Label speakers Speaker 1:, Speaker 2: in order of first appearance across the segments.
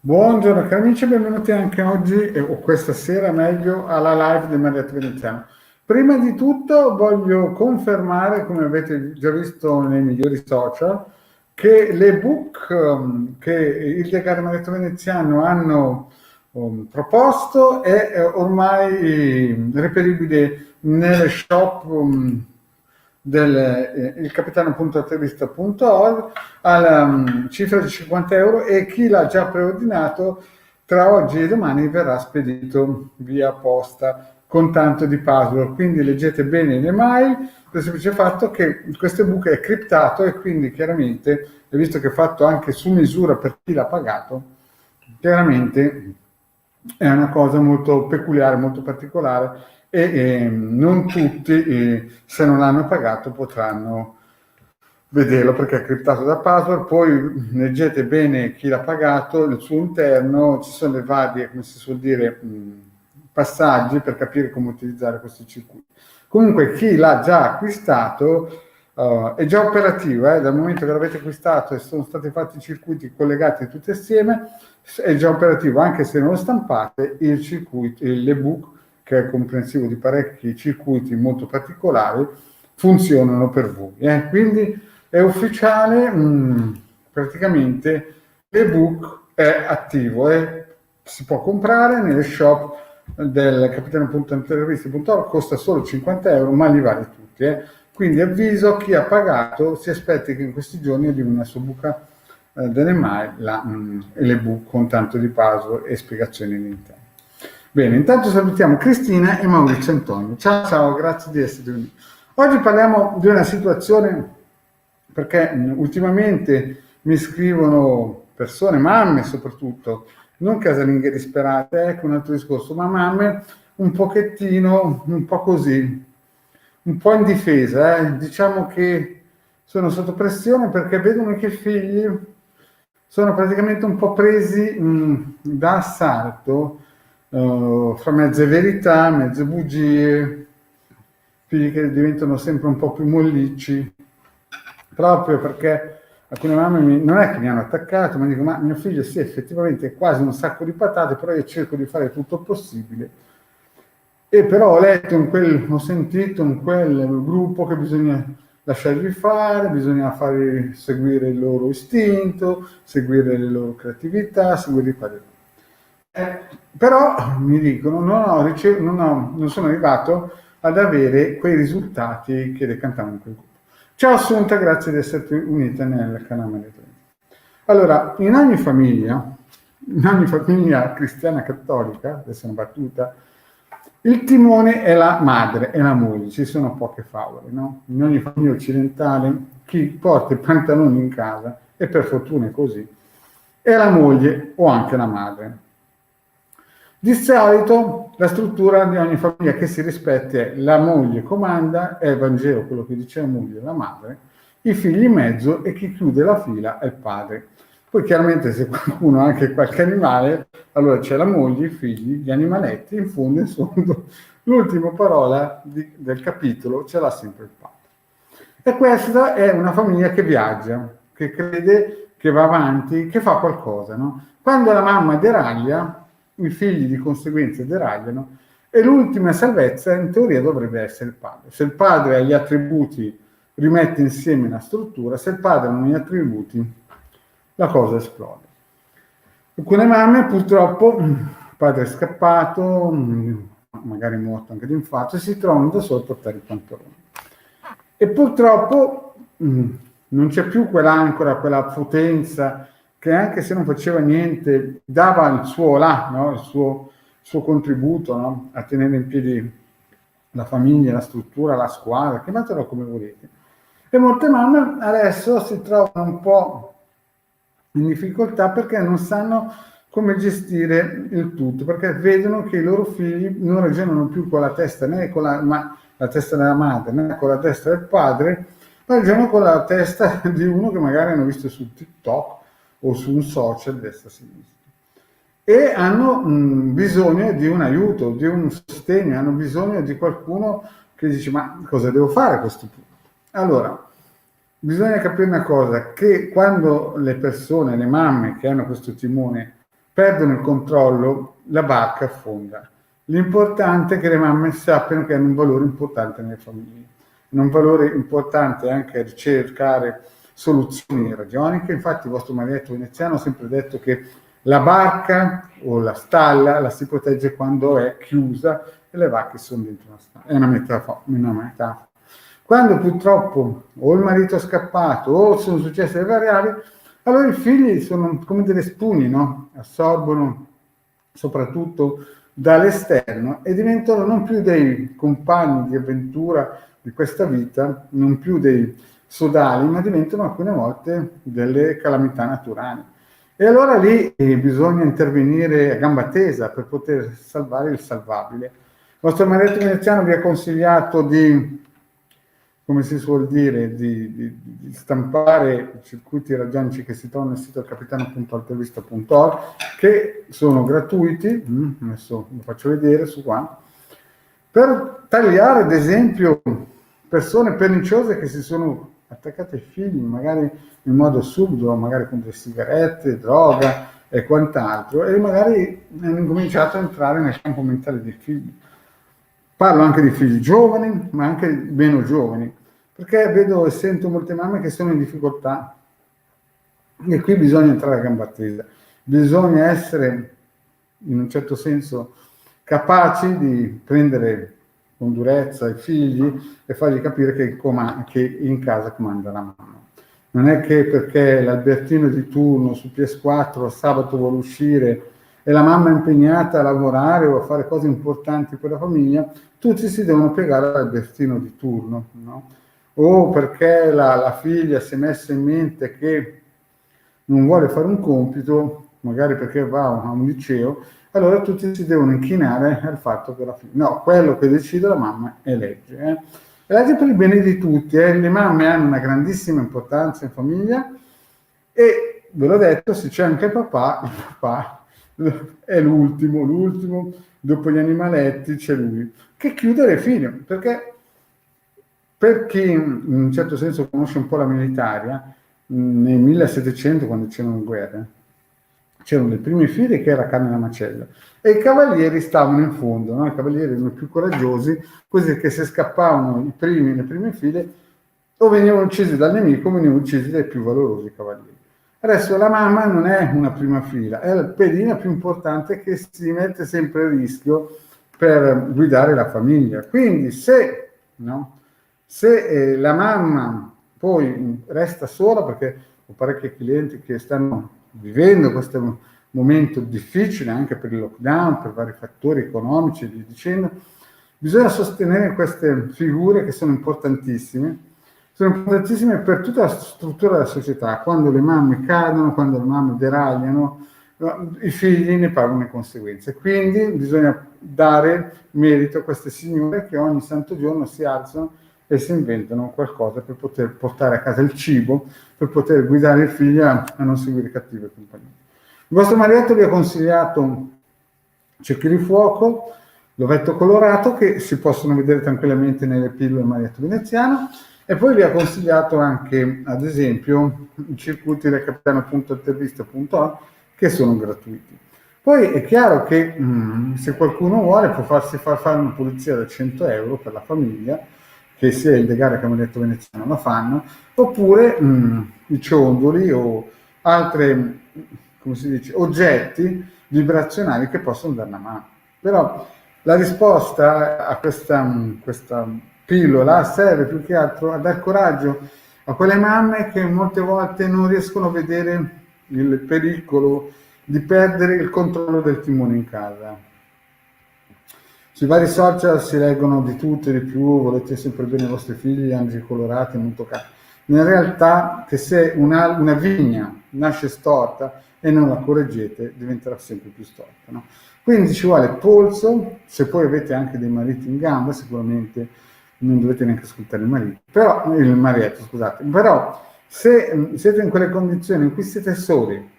Speaker 1: Buongiorno cari amici, benvenuti anche oggi, o questa sera meglio, alla live di Marietta Veneziano. Prima di tutto voglio confermare, come avete già visto nei migliori social, che l'ebook che il Diario Marietta Veneziano hanno proposto è ormai reperibile nelle shop del ilcapitano.atterrista.org alla cifra di 50 euro, e chi l'ha già preordinato tra oggi e domani verrà spedito via posta con tanto di password. Quindi leggete bene le mail per il semplice fatto che questo ebook è criptato e quindi chiaramente, visto che è fatto anche su misura per chi l'ha pagato, chiaramente è una cosa molto peculiare, molto particolare, e non tutti, se non l'hanno pagato, potranno vederlo perché è criptato da password. Poi leggete bene chi l'ha pagato, il suo interno, ci sono le varie, come si suol dire, passaggi per capire come utilizzare questi circuiti. Comunque chi l'ha già acquistato è già operativo, dal momento che l'avete acquistato e sono stati fatti i circuiti collegati tutti assieme, è già operativo, anche se non lo stampate, il circuito, l'ebook, che è comprensivo di parecchi circuiti molto particolari, funzionano per voi. Quindi è ufficiale, praticamente l'ebook è attivo e si può comprare nelle shop del capitano.intervisti.org, costa solo 50 euro, ma li vale tutti. Quindi avviso chi ha pagato, si aspetti che in questi giorni arrivi nella sua buca delle mail l'ebook con tanto di password e spiegazioni all'interno. Bene, intanto salutiamo Cristina e Maurizio Antonio. Ciao, ciao, grazie di essere venuti. Oggi parliamo di una situazione, perché ultimamente mi scrivono persone, mamme soprattutto, non casalinghe disperate, ecco un altro discorso, ma mamme un pochettino, un po' così, un po' in difesa, diciamo che sono sotto pressione perché vedono che i figli sono praticamente un po' presi da assalto, fra mezze verità, mezze bugie, figli che diventano sempre un po' più mollicci, proprio perché alcune mamme non è che mi hanno attaccato, ma dico, ma mio figlio sì, effettivamente è quasi un sacco di patate, però io cerco di fare tutto il possibile. E però ho sentito in quel gruppo che bisogna lasciarli fare, bisogna farli seguire il loro istinto, seguire le loro creatività, seguire i padri. Però mi dicono, non sono arrivato ad avere quei risultati che decantavano in quel gruppo. Ciao Assunta, grazie di esserti unita nel canale. Allora, in ogni famiglia cristiana cattolica, adesso è una battuta, il timone è la madre, è la moglie, ci sono poche favole, no? In ogni famiglia occidentale chi porta i pantaloni in casa, e per fortuna è così, è la moglie o anche la madre. Di solito la struttura di ogni famiglia che si rispetti è: la moglie comanda, è il Vangelo quello che dice la moglie, la madre, i figli in mezzo, e chi chiude la fila è il padre. Poi chiaramente se qualcuno ha anche qualche animale, allora c'è la moglie, i figli, gli animaletti, in fondo l'ultima parola del capitolo ce l'ha sempre il padre. E questa è una famiglia che viaggia, che crede, che va avanti, che fa qualcosa, no? Quando la mamma deraglia, i figli di conseguenza deragliano, e l'ultima salvezza in teoria dovrebbe essere il padre. Se il padre ha gli attributi, rimette insieme la struttura; se il padre non ha gli attributi, la cosa esplode. Alcune mamme purtroppo, il padre è scappato, magari morto anche di infarto, e si trovano da solo a portare i pantaloni. E purtroppo non c'è più quell'ancora, quella potenza che, anche se non faceva niente, dava il suo no? il suo contributo, no? A tenere in piedi la famiglia, la struttura, la squadra, chiamatelo come volete. E molte mamme adesso si trovano un po' in difficoltà perché non sanno come gestire il tutto, perché vedono che i loro figli non ragionano più con la testa, né con la testa della madre, né con la testa del padre, ma ragionano con la testa di uno che magari hanno visto su TikTok o su un social destra-sinistra. E hanno bisogno di un aiuto, di un sostegno, hanno bisogno di qualcuno che dice: ma cosa devo fare a questo punto? Allora, bisogna capire una cosa, che quando le persone, le mamme che hanno questo timone, perdono il controllo, la barca affonda. L'importante è che le mamme sappiano che hanno un valore importante nelle famiglie. Un valore importante è anche ricercare soluzioni ragioniche. Infatti il vostro marietto veneziano ha sempre detto che la barca o la stalla la si protegge quando è chiusa e le vacche sono dentro una stalla. È una metafora. Quando purtroppo o il marito è scappato o sono successe le variabili, allora i figli sono come delle spugne, no? Assorbono soprattutto dall'esterno e diventano non più dei compagni di avventura di questa vita, non più dei sodali, ma diventano alcune volte delle calamità naturali. E allora lì bisogna intervenire a gamba tesa per poter salvare il salvabile. Il vostro marietto veneziano vi ha consigliato di, come si suol dire, di stampare i circuiti ragionici che si trovano nel sito capitano.altervista.org, che sono gratuiti, adesso lo faccio vedere su qua, per tagliare ad esempio persone perniciose che si sono attaccate ai figli, magari in modo subdolo, magari con delle sigarette, droga e quant'altro, e magari hanno incominciato a entrare nel campo mentale dei figli. Parlo anche di figli giovani, ma anche meno giovani, perché vedo e sento molte mamme che sono in difficoltà e qui bisogna entrare a gamba tesa, bisogna essere in un certo senso capaci di prendere con durezza i figli e fargli capire che in casa comanda la mamma. Non è che perché l'Albertino di turno su PS4 a sabato vuole uscire e la mamma è impegnata a lavorare o a fare cose importanti per la famiglia, tutti si devono piegare all'Albertino di turno, no? O perché la figlia si è messa in mente che non vuole fare un compito, magari perché va a un liceo, allora tutti si devono inchinare al fatto che la figlia... No, quello che decide la mamma è legge. È legge per il bene di tutti. Le mamme hanno una grandissima importanza in famiglia e, ve l'ho detto, se c'è anche il papà è l'ultimo, dopo gli animaletti c'è lui, che chiude le figlie, perché per chi in un certo senso conosce un po' la militaria, nel 1700, quando c'erano guerre, c'erano le prime file che era carne da macello e i cavalieri stavano in fondo, no? I cavalieri erano i più coraggiosi, così che se scappavano le prime file o venivano uccisi dal nemico o venivano uccisi dai più valorosi cavalieri. Adesso la mamma non è una prima fila, è la pedina più importante che si mette sempre a rischio per guidare la famiglia. Quindi se la mamma poi resta sola, perché ho parecchi clienti che stanno vivendo questo momento difficile anche per il lockdown, per vari fattori economici e via dicendo, bisogna sostenere queste figure che sono importantissime per tutta la struttura della società. Quando le mamme cadono, quando le mamme deragliano, i figli ne pagano le conseguenze. Quindi bisogna dare merito a queste signore che ogni santo giorno si alzano e si inventano qualcosa per poter portare a casa il cibo, per poter guidare il figlio a non seguire cattive compagnie. Il vostro marietto vi ha consigliato cerchi di fuoco, l'ovetto colorato, che si possono vedere tranquillamente nelle pillole marietto veneziano, e poi vi ha consigliato anche, ad esempio, i circuiti del capitano.intervista.org che sono gratuiti. Poi è chiaro che se qualcuno vuole può farsi fare una pulizia da 100 euro per la famiglia, che sia il legale che abbiamo detto veneziano la fanno, oppure i ciondoli o altre, come si dice, oggetti vibrazionali che possono dare una mano. Però la risposta a questa pillola serve più che altro a dar coraggio a quelle mamme che molte volte non riescono a vedere il pericolo di perdere il controllo del timone in casa. Sui vari social si leggono di tutto e di più, volete sempre bene ai vostri figli, angeli colorati, non toccati. In realtà, che se una vigna nasce storta e non la correggete, diventerà sempre più storta, no? Quindi ci vuole polso, se poi avete anche dei mariti in gamba, sicuramente non dovete neanche ascoltare il marietto, scusate. Però se siete in quelle condizioni in cui siete soli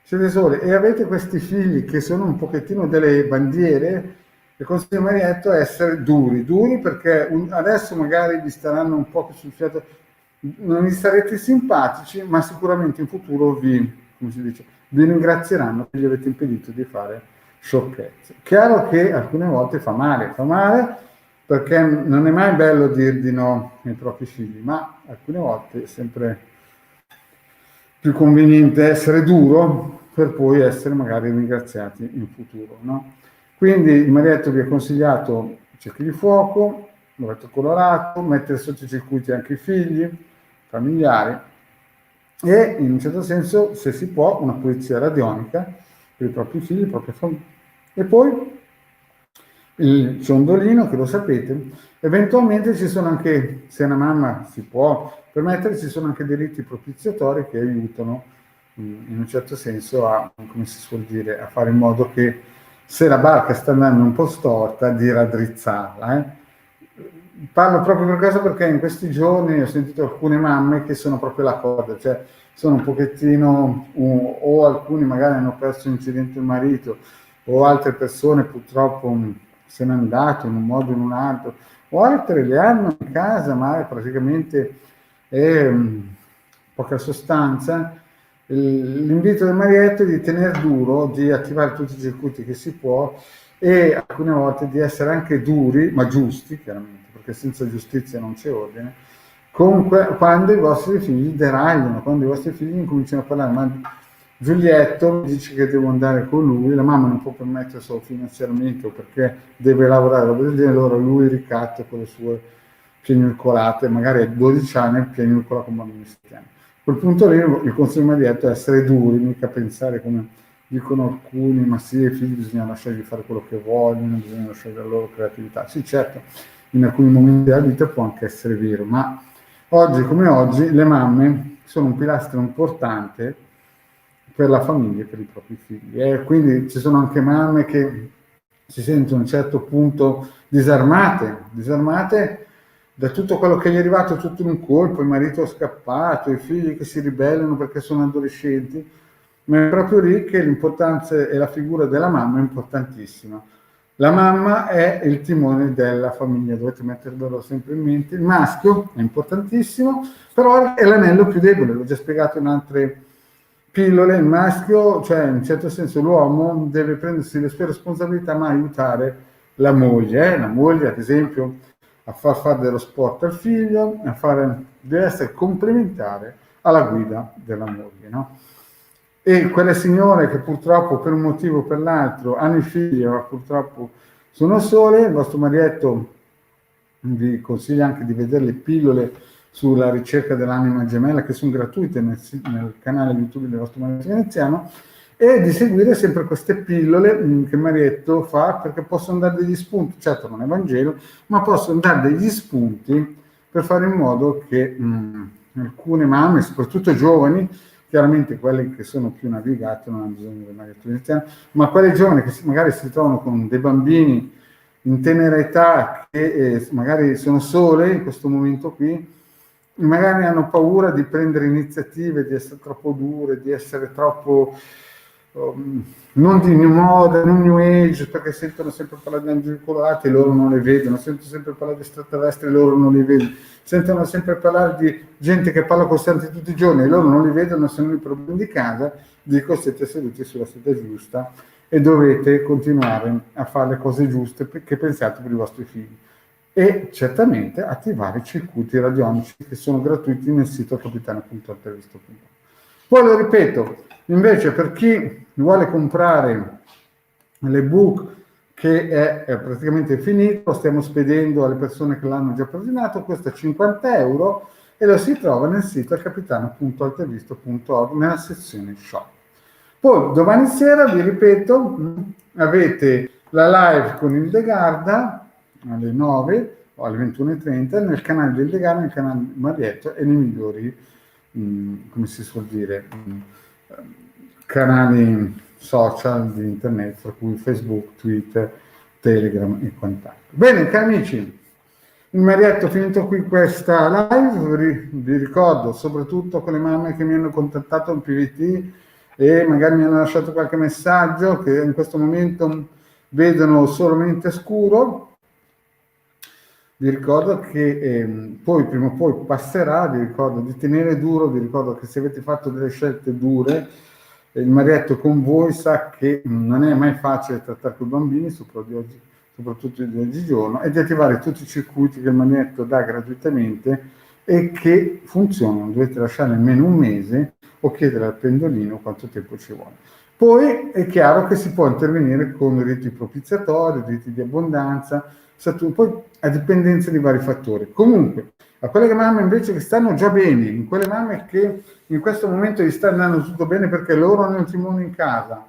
Speaker 1: e avete questi figli che sono un pochettino delle bandiere, il consiglio di marietto è essere duri perché adesso magari vi staranno un po' sul fiato, non vi sarete simpatici, ma sicuramente in futuro vi come si dice, vi ringrazieranno che gli avete impedito di fare sciocchezze. Chiaro che alcune volte fa male perché non è mai bello dir di no ai propri figli, ma alcune volte è sempre più conveniente essere duro per poi essere magari ringraziati in futuro, no? Quindi il Marietto vi ha consigliato cecchi di fuoco, l'ovetto colorato, mettere sotto i circuiti anche i figli, familiari e in un certo senso, se si può, una pulizia radionica per i propri figli, le proprie famiglie. E poi il ciondolino, che lo sapete, eventualmente ci sono anche, se una mamma si può permettere, ci sono anche dei riti propiziatori che aiutano in un certo senso a, come si suol dire, a fare in modo che se la barca sta andando un po' storta, di raddrizzarla. Parlo proprio per questo perché in questi giorni ho sentito alcune mamme che sono proprio la coda, cioè sono un pochettino, o alcuni magari hanno perso incidente il marito, o altre persone purtroppo se n'è andato in un modo o in un altro, o altre le hanno in casa, ma praticamente è poca sostanza. L'invito del Marietto è di tenere duro, di attivare tutti i circuiti che si può e alcune volte di essere anche duri, ma giusti, chiaramente, perché senza giustizia non c'è ordine, quando i vostri figli deragliano, quando i vostri figli incominciano a parlare, ma Giulietto dice che devo andare con lui, la mamma non può permetterselo finanziariamente o perché deve lavorare, roba del genere, allora lui ricatta con le sue piagnucolate, magari a 12 anni piagnucola con bambini di 7 anni. A quel punto lì il consiglio immediato è essere duri, mica pensare come dicono alcuni, ma sì, ai figli bisogna lasciargli fare quello che vogliono, bisogna lasciare la loro creatività. Sì, certo, in alcuni momenti della vita può anche essere vero, ma oggi come oggi le mamme sono un pilastro importante per la famiglia e per i propri figli. E quindi ci sono anche mamme che si sentono a un certo punto disarmate da tutto quello che gli è arrivato tutto in un colpo, il marito è scappato, i figli che si ribellano perché sono adolescenti, ma è proprio lì che l'importanza e la figura della mamma è importantissima. La mamma è il timone della famiglia, dovete mettervelo sempre in mente. Il maschio è importantissimo, però è l'anello più debole, l'ho già spiegato in altre pillole. Il maschio, cioè in un certo senso l'uomo, deve prendersi le sue responsabilità ma aiutare la moglie. La moglie, ad esempio, a far fare dello sport al figlio, deve essere complementare alla guida della moglie, no? E quelle signore che purtroppo per un motivo o per l'altro hanno i figli ma purtroppo sono sole, il vostro Marietto vi consiglia anche di vedere le pillole sulla ricerca dell'anima gemella che sono gratuite nel canale YouTube del vostro Marietto Veneziano e di seguire sempre queste pillole che Marietto fa perché possono dare degli spunti, certo non è Vangelo, ma possono dare degli spunti per fare in modo che alcune mamme, soprattutto giovani, chiaramente quelli che sono più navigati non hanno bisogno del Marietto Veneziano, ma quelli giovani che magari si trovano con dei bambini in tenera età che magari sono sole in questo momento qui, magari hanno paura di prendere iniziative, di essere troppo dure, di essere troppo non di new moda, non new age, perché sentono sempre parlare di angeli colorati e loro non le vedono, sentono sempre parlare di extraterrestri e loro non li vedono, sentono sempre parlare di gente che parla costante tutti i giorni e loro non li vedono se non i problemi di casa. Dico, siete seduti sulla strada giusta e dovete continuare a fare le cose giuste che pensate per i vostri figli e certamente attivare i circuiti radionici che sono gratuiti nel sito capitano.intervisto.com. Poi lo ripeto, invece per chi vuole comprare l'ebook che è praticamente finito, lo stiamo spedendo alle persone che l'hanno già preordinato, costa 50 euro e lo si trova nel sito capitano.intervisto.org nella sezione shop. Poi domani sera, vi ripeto, avete la live con il De Garda alle 9 o alle 21:30 nel canale del De Garda, nel canale di Marietto e nei migliori, come si suol dire, canali social di internet, tra cui Facebook, Twitter, Telegram e quant'altro. Bene, cari amici, il Marietto finito qui questa live, vi ricordo soprattutto quelle mamme che mi hanno contattato in PVT e magari mi hanno lasciato qualche messaggio che in questo momento vedono solamente scuro. Vi ricordo che poi prima o poi passerà, vi ricordo di tenere duro, vi ricordo che se avete fatto delle scelte dure il Marietto con voi sa che non è mai facile trattare con i bambini, soprattutto di oggigiorno, e di attivare tutti i circuiti che il Marietto dà gratuitamente e che funzionano. Dovete lasciare almeno un mese o chiedere al pendolino quanto tempo ci vuole. Poi è chiaro che si può intervenire con riti propiziatori, riti di abbondanza, poi a dipendenza di vari fattori. Comunque, a quelle mamme invece che stanno già bene, in quelle mamme che in questo momento gli sta andando tutto bene perché loro hanno il timone in casa,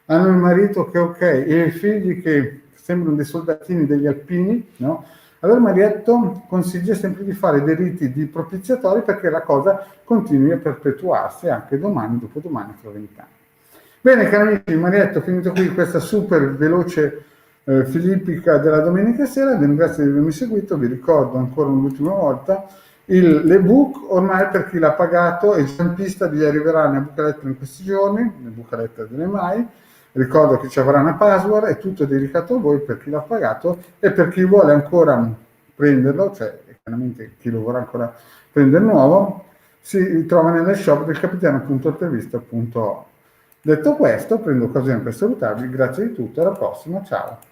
Speaker 1: hanno il marito che è ok e i figli che sembrano dei soldatini degli alpini, no? Allora Marietto consiglia sempre di fare dei riti di propiziatori perché la cosa continui a perpetuarsi anche domani, dopodomani, fra 20 anni. Bene, cari amici, Marietto, finito qui questa super veloce filippica della domenica sera. Vi ringrazio di avermi seguito, vi ricordo ancora un'ultima volta l'ebook ormai per chi l'ha pagato è già in pista, vi arriverà nel buca lettera in questi giorni, nel buca lettera delle mai. Ricordo che ci avrà una password, è tutto dedicato a voi per chi l'ha pagato e per chi vuole ancora prenderlo, cioè chiaramente chi lo vorrà ancora prendere nuovo, si trova nelle shop del capitano.intervista.org. Detto questo, prendo occasione per salutarvi, grazie di tutto, alla prossima, ciao.